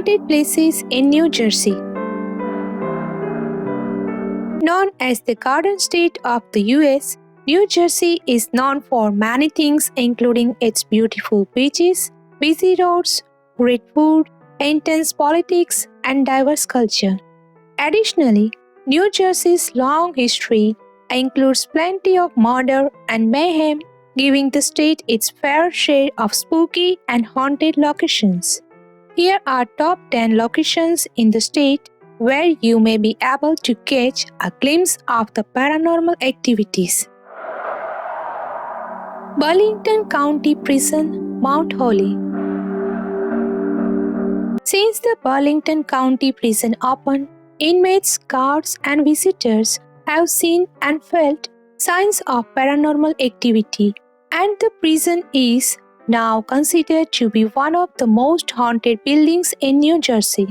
Haunted places in New Jersey. Known as the Garden State of the US, New Jersey is known for many things including its beautiful beaches, busy roads, great food, intense politics, and diverse culture. Additionally, New Jersey's long history includes plenty of murder and mayhem, giving the state its fair share of spooky and haunted locations. Here are top 10 locations in the state where you may be able to catch a glimpse of the paranormal activities. Burlington County Prison, Mount Holly. Since the Burlington County Prison opened, inmates, guards, and visitors have seen and felt signs of paranormal activity, and the prison is now considered to be one of the most haunted buildings in New Jersey.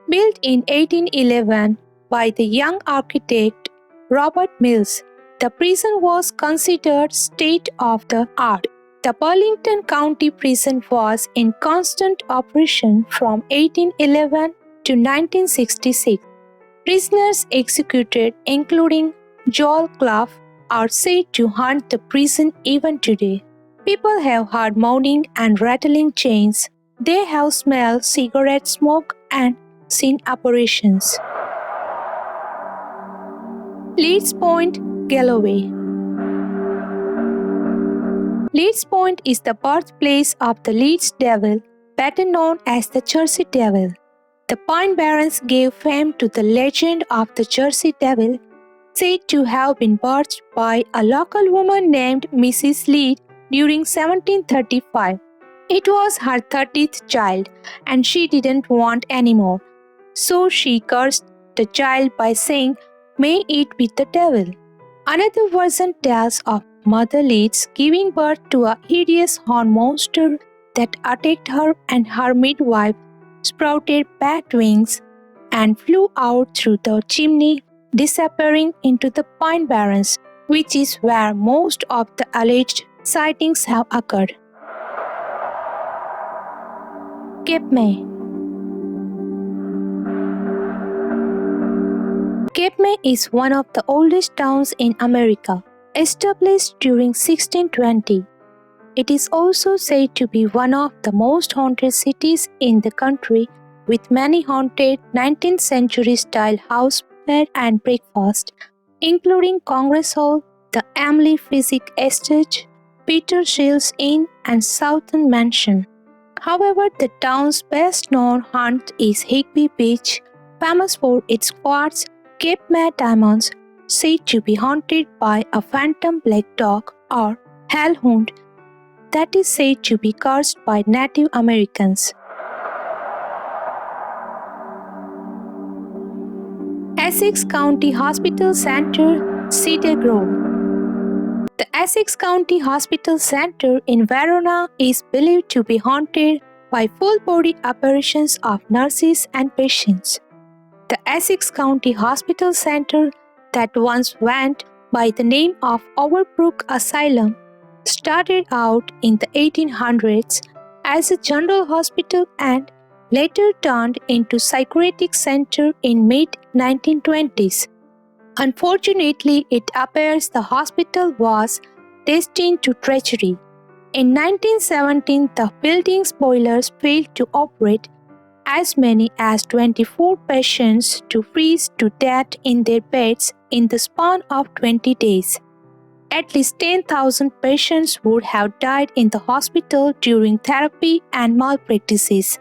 Built in 1811 by the young architect Robert Mills, the prison was considered state-of-the-art. The Burlington County Prison was in constant operation from 1811 to 1966. Prisoners executed, including Joel Clough, are said to haunt the prison even today. People have heard moaning and rattling chains. They have smelled cigarette smoke and seen apparitions. Leeds Point, Galloway. Leeds Point is the birthplace of the Leeds Devil, better known as the Jersey Devil. The Pine Barrens gave fame to the legend of the Jersey Devil, said to have been birthed by a local woman named Mrs. Leeds during 1735. It was her 30th child, and she didn't want any more. So she cursed the child by saying, "May it be the devil." Another version tells of Mother Leeds giving birth to a hideous horned monster that attacked her, and her midwife sprouted bat wings and flew out through the chimney, disappearing into the Pine Barrens, which is where most of the alleged sightings have occurred. Cape May. Cape May is one of the oldest towns in America, established during 1620. It is also said to be one of the most haunted cities in the country, with many haunted 19th century style house bed and breakfast, including Congress Hall, the Emily Physic Estate, Paterson's Inn, and Southern Mansion. However, the town's best known haunt is Higby Beach, famous for its quartz Cape May diamonds, said to be haunted by a phantom black dog or hellhound that is said to be cursed by Native Americans. Essex County Hospital Center, Cedar Grove. The Essex County Hospital Center in Verona is believed to be haunted by full-body apparitions of nurses and patients. The Essex County Hospital Center, that once went by the name of Overbrook Asylum, started out in the 1800s as a general hospital and later turned into psychiatric center in mid-1920s. Unfortunately, it appears the hospital was destined to treachery. In 1917, the building's boilers failed to operate, as many as 24 patients to freeze to death in their beds in the span of 20 days. At least 10,000 patients would have died in the hospital during therapy and malpractices.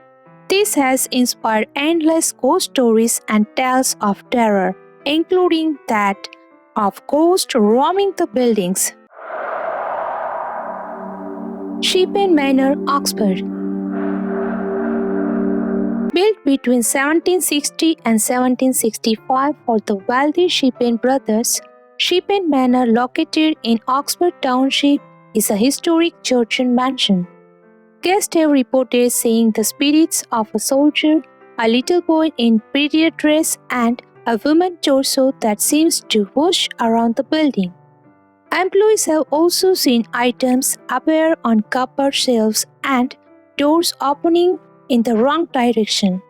This has inspired endless ghost stories and tales of terror, including that of ghosts roaming the buildings. Shippen Manor, Oxford. Built between 1760 and 1765 for the wealthy Shippen brothers, Shippen Manor, located in Oxford Township, is a historic Georgian mansion. Guests have reported seeing the spirits of a soldier, a little boy in period dress, and a woman torso that seems to whoosh around the building. Employees have also seen items appear on cupboard shelves and doors opening in the wrong direction.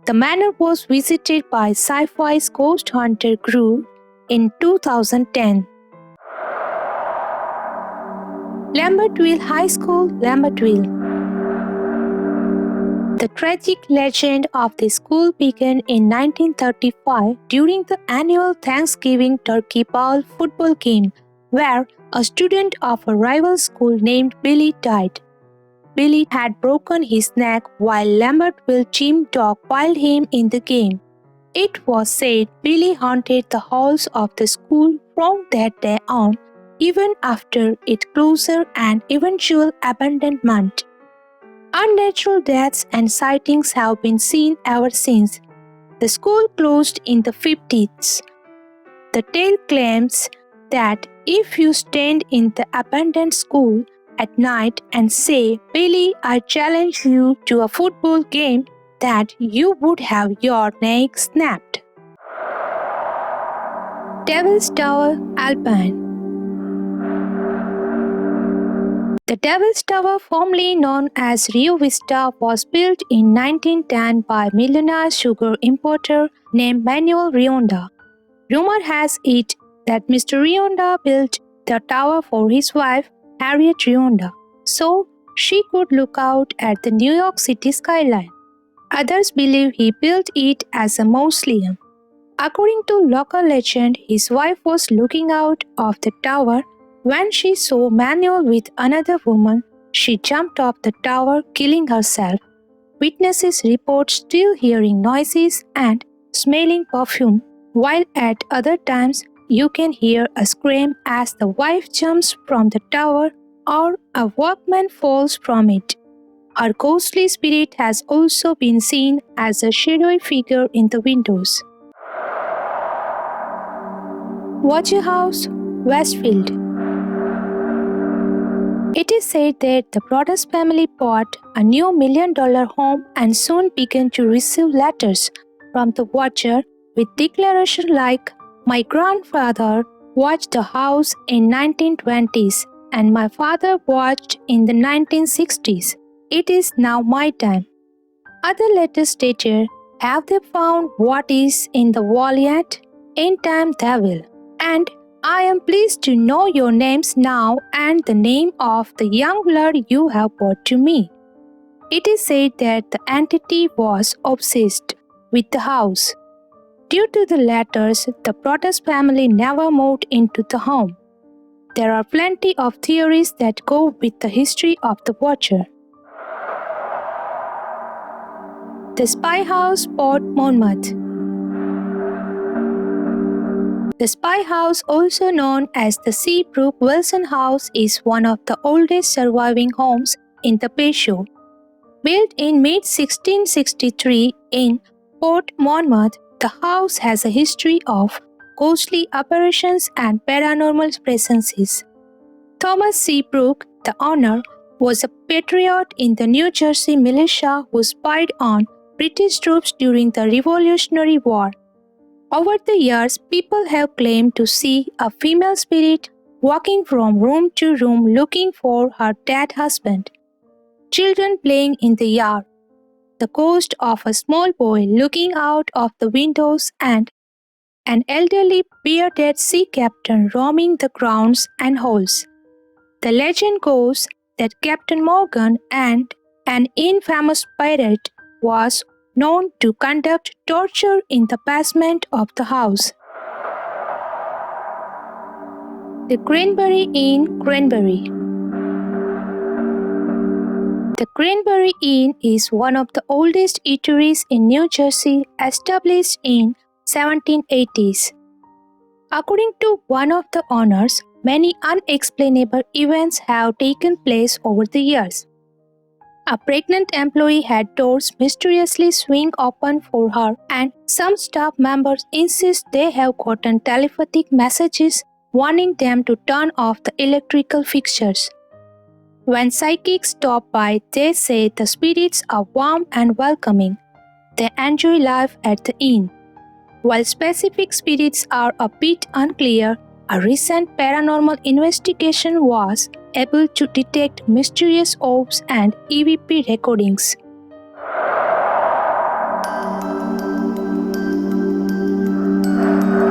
The manor was visited by sci-fi's ghost hunter group in 2010. Lambertville High School, Lambertville. The tragic legend of the school began in 1935 during the annual Thanksgiving Turkey Bowl football game, where a student of a rival school named Billy died. Billy had broken his neck while Lambertville gym dog piled him in the game. It was said Billy haunted the halls of the school from that day on, even after its closure and eventual abandonment. Unnatural deaths and sightings have been seen ever since. The school closed in the 50s. The tale claims that if you stand in the abandoned school at night and say, "Billy, I challenge you to a football game," that you would have your neck snapped. Devil's Tower, Alpine. The Devil's Tower, formerly known as Rio Vista, was built in 1910 by millionaire sugar importer named Manuel Rionda. Rumor has it that Mr. Rionda built the tower for his wife, Harriet Rionda, so she could look out at the New York City skyline. Others believe he built it as a mausoleum. According to local legend, his wife was looking out of the tower when she saw Manuel with another woman. She jumped off the tower, killing herself. Witnesses report still hearing noises and smelling perfume, while at other times you can hear a scream as the wife jumps from the tower or a workman falls from it. Her ghostly spirit has also been seen as a shadowy figure in the windows. Watcher House, Westfield. It is said that the Paterson family bought a new $1 million home and soon began to receive letters from the watcher with declarations like, "My grandfather watched the house in 1920s and my father watched in the 1960s. It is now my time." Other letters stated, "Have they found what is in the wall yet? In time they will. And I am pleased to know your names now and the name of the young blood you have brought to me." It is said that the entity was obsessed with the house. Due to the letters, the Paterson family never moved into the home. There are plenty of theories that go with the history of the watcher. The Spy House, Port Monmouth. The Spy House, also known as the Seabrook Wilson House, is one of the oldest surviving homes in the Bayshore. Built in mid-1663 in Port Monmouth, the house has a history of ghostly apparitions and paranormal presences. Thomas Seabrook, the owner, was a patriot in the New Jersey militia who spied on British troops during the Revolutionary War. Over the years, people have claimed to see a female spirit walking from room to room looking for her dead husband, children playing in the yard, the ghost of a small boy looking out of the windows, and an elderly bearded sea captain roaming the grounds and halls. The legend goes that Captain Morgan and an infamous pirate was known to conduct torture in the basement of the house. The Cranbury Inn, Cranbury. The Cranbury Inn is one of the oldest eateries in New Jersey, established in 1780s. According to one of the owners, many unexplainable events have taken place over the years. A pregnant employee had doors mysteriously swing open for her, and some staff members insist they have gotten telepathic messages warning them to turn off the electrical fixtures. When psychics stop by, they say the spirits are warm and welcoming. They enjoy life at the inn. While specific spirits are a bit unclear, a recent paranormal investigation was able to detect mysterious orbs and EVP recordings.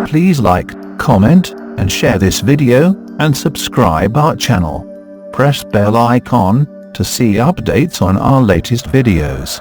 Please like, comment, and share this video, and subscribe our channel. Press bell icon to see updates on our latest videos.